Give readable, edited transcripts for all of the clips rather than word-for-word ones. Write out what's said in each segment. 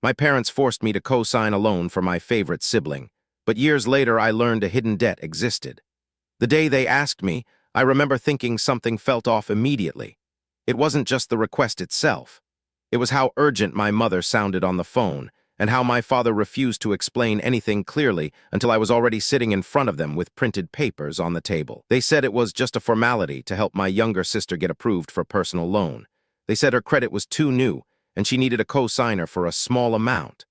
My parents forced me to co-sign a loan for my favorite sibling, but years later I learned a hidden debt existed. The day they asked me, I remember thinking something felt off immediately. It wasn't just the request itself. It was how urgent my mother sounded on the phone, and how my father refused to explain anything clearly until I was already sitting in front of them with printed papers on the table. They said it was just a formality to help my younger sister get approved for a personal loan. They said her credit was too new, and she needed a co-signer for a small amount.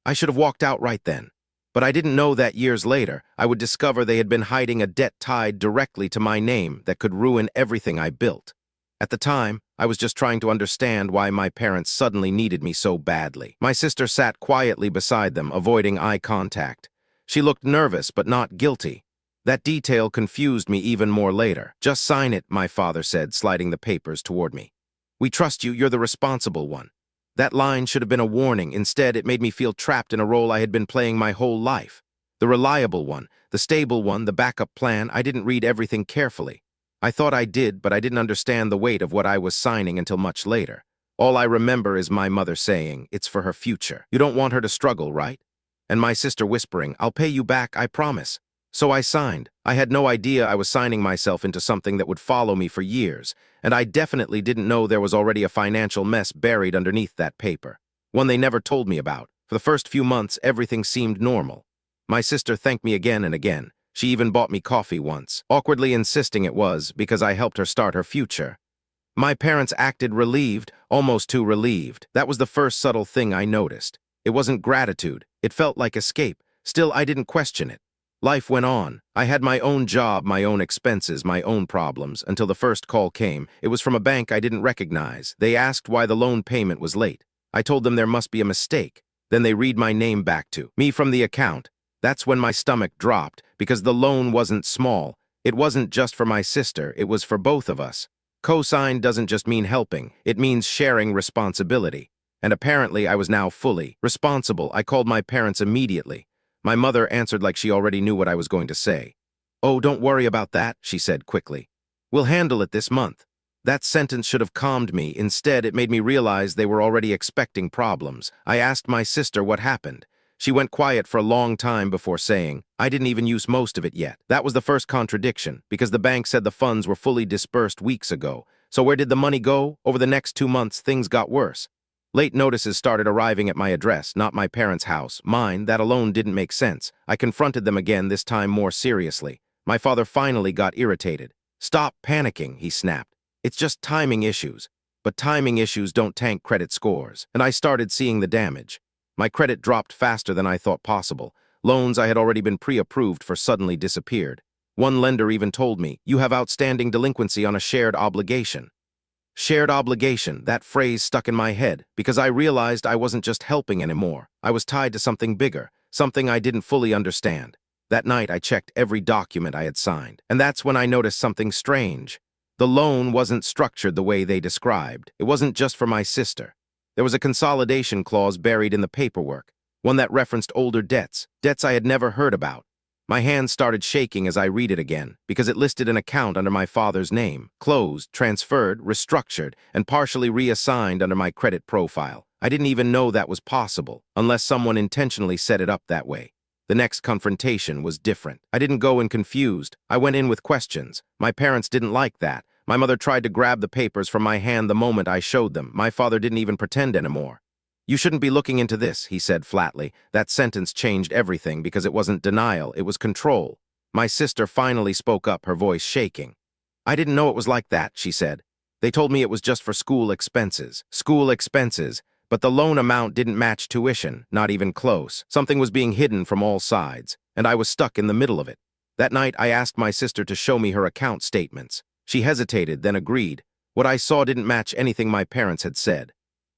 I should have walked out right then. But I didn't know that years later, I would discover they had been hiding a debt tied directly to my name that could ruin everything I built. At the time, I was just trying to understand why my parents suddenly needed me so badly. My sister sat quietly beside them, avoiding eye contact. She looked nervous but not guilty. That detail confused me even more later. "Just sign it," my father said, sliding the papers toward me. "We trust you, you're the responsible one." That line should have been a warning. Instead, it made me feel trapped in a role I had been playing my whole life. The reliable one, the stable one, the backup plan. I didn't read everything carefully. I thought I did, but I didn't understand the weight of what I was signing until much later. All I remember is my mother saying, "It's for her future. You don't want her to struggle, right?" And my sister whispering, "I'll pay you back, I promise." So I signed. I had no idea I was signing myself into something that would follow me for years, and I definitely didn't know there was already a financial mess buried underneath that paper. One they never told me about. For the first few months, everything seemed normal. My sister thanked me again and again. She even bought me coffee once, awkwardly insisting it was because I helped her start her future. My parents acted relieved, almost too relieved. That was the first subtle thing I noticed. It wasn't gratitude. It felt like escape. Still, I didn't question it. Life went on. I had my own job, my own expenses, my own problems, until the first call came. It was from a bank I didn't recognize. They asked why the loan payment was late. I told them there must be a mistake. Then they read my name back to me from the account. That's when my stomach dropped, because the loan wasn't small. It wasn't just for my sister, it was for both of us. Co-sign doesn't just mean helping, it means sharing responsibility. And apparently I was now fully responsible. I called my parents immediately. My mother answered like she already knew what I was going to say. "Oh, don't worry about that," she said quickly. "We'll handle it this month." That sentence should have calmed me. Instead, it made me realize they were already expecting problems. I asked my sister what happened. She went quiet for a long time before saying, "I didn't even use most of it yet." That was the first contradiction, because the bank said the funds were fully dispersed weeks ago. So where did the money go? Over the next 2 months, things got worse. Late notices started arriving at my address, not my parents' house. Mine. That alone didn't make sense. I confronted them again, this time more seriously. My father finally got irritated. "Stop panicking," he snapped. "It's just timing issues." But timing issues don't tank credit scores. And I started seeing the damage. My credit dropped faster than I thought possible. Loans I had already been pre-approved for suddenly disappeared. One lender even told me, "You have outstanding delinquency on a shared obligation." Shared obligation, that phrase stuck in my head, because I realized I wasn't just helping anymore. I was tied to something bigger, something I didn't fully understand. That night, I checked every document I had signed, and that's when I noticed something strange. The loan wasn't structured the way they described. It wasn't just for my sister. There was a consolidation clause buried in the paperwork, one that referenced older debts, debts I had never heard about. My hands started shaking as I read it again, because it listed an account under my father's name, closed, transferred, restructured, and partially reassigned under my credit profile. I didn't even know that was possible, unless someone intentionally set it up that way. The next confrontation was different. I didn't go in confused. I went in with questions. My parents didn't like that. My mother tried to grab the papers from my hand the moment I showed them. My father didn't even pretend anymore. "You shouldn't be looking into this," he said flatly. That sentence changed everything because it wasn't denial, it was control. My sister finally spoke up, her voice shaking. "I didn't know it was like that," she said. "They told me it was just for school expenses." School expenses. But the loan amount didn't match tuition, not even close. Something was being hidden from all sides, and I was stuck in the middle of it. That night, I asked my sister to show me her account statements. She hesitated, then agreed. What I saw didn't match anything my parents had said.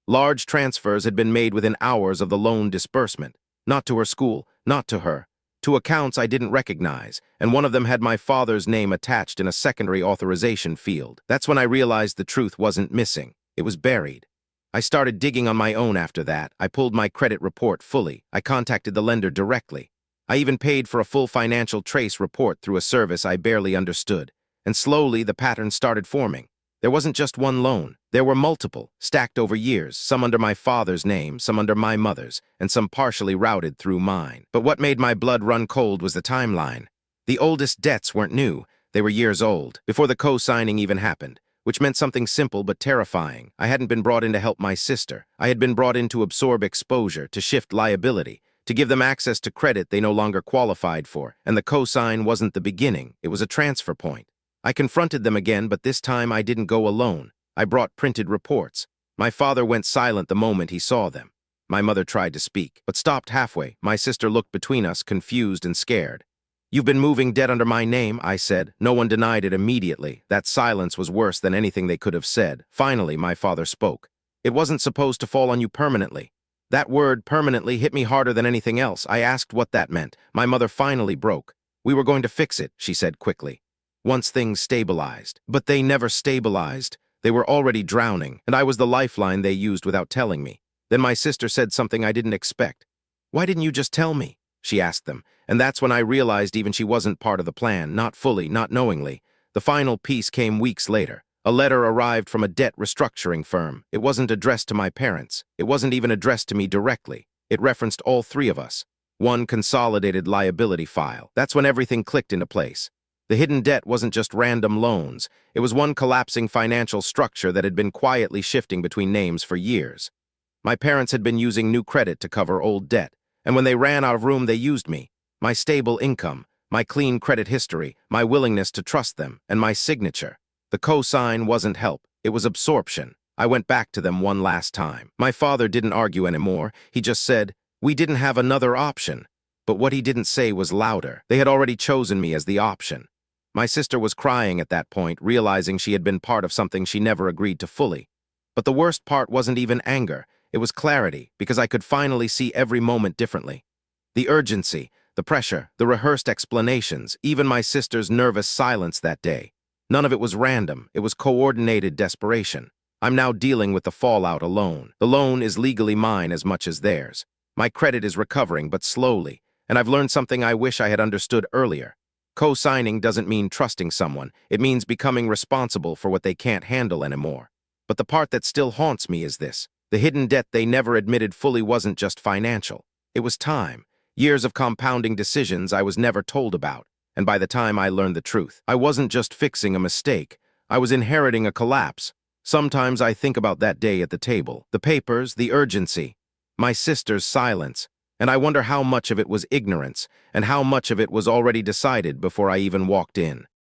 Large transfers had been made within hours of the loan disbursement. Not to her school, not to her. To accounts I didn't recognize, and one of them had my father's name attached in a secondary authorization field. That's when I realized the truth wasn't missing. It was buried. I started digging on my own after that. I pulled my credit report fully. I contacted the lender directly. I even paid for a full financial trace report through a service I barely understood. And slowly, the pattern started forming. There wasn't just one loan. There were multiple, stacked over years, some under my father's name, some under my mother's, and some partially routed through mine. But what made my blood run cold was the timeline. The oldest debts weren't new. They were years old, before the co-signing even happened, which meant something simple but terrifying. I hadn't been brought in to help my sister. I had been brought in to absorb exposure, to shift liability, to give them access to credit they no longer qualified for, and the co-sign wasn't the beginning. It was a transfer point. I confronted them again, but this time I didn't go alone. I brought printed reports. My father went silent the moment he saw them. My mother tried to speak, but stopped halfway. My sister looked between us, confused and scared. "You've been moving debt under my name," I said. No one denied it immediately. That silence was worse than anything they could have said. Finally, my father spoke. "It wasn't supposed to fall on you permanently." That word, permanently, hit me harder than anything else. I asked what that meant. My mother finally broke. "We were going to fix it," she said quickly, "once things stabilized." But they never stabilized. They were already drowning, and I was the lifeline they used without telling me. Then my sister said something I didn't expect. "Why didn't you just tell me?" she asked them, and that's when I realized even she wasn't part of the plan, not fully, not knowingly. The final piece came weeks later. A letter arrived from a debt restructuring firm. It wasn't addressed to my parents. It wasn't even addressed to me directly. It referenced all three of us. One consolidated liability file. That's when everything clicked into place. The hidden debt wasn't just random loans. It was one collapsing financial structure that had been quietly shifting between names for years. My parents had been using new credit to cover old debt, and when they ran out of room, they used me. My stable income, my clean credit history, my willingness to trust them, and my signature. The co-sign wasn't help. It was absorption. I went back to them one last time. My father didn't argue anymore. He just said, "We didn't have another option." But what he didn't say was louder. They had already chosen me as the option. My sister was crying at that point, realizing she had been part of something she never agreed to fully. But the worst part wasn't even anger. It was clarity, because I could finally see every moment differently. The urgency, the pressure, the rehearsed explanations, even my sister's nervous silence that day. None of it was random. It was coordinated desperation. I'm now dealing with the fallout alone. The loan is legally mine as much as theirs. My credit is recovering, but slowly, and I've learned something I wish I had understood earlier. Co-signing doesn't mean trusting someone. It means becoming responsible for what they can't handle anymore. But the part that still haunts me is this. The hidden debt they never admitted fully wasn't just financial. It was time. Years of compounding decisions I was never told about. And by the time I learned the truth, I wasn't just fixing a mistake. I was inheriting a collapse. Sometimes I think about that day at the table. The papers, the urgency, my sister's silence. And I wonder how much of it was ignorance, and how much of it was already decided before I even walked in.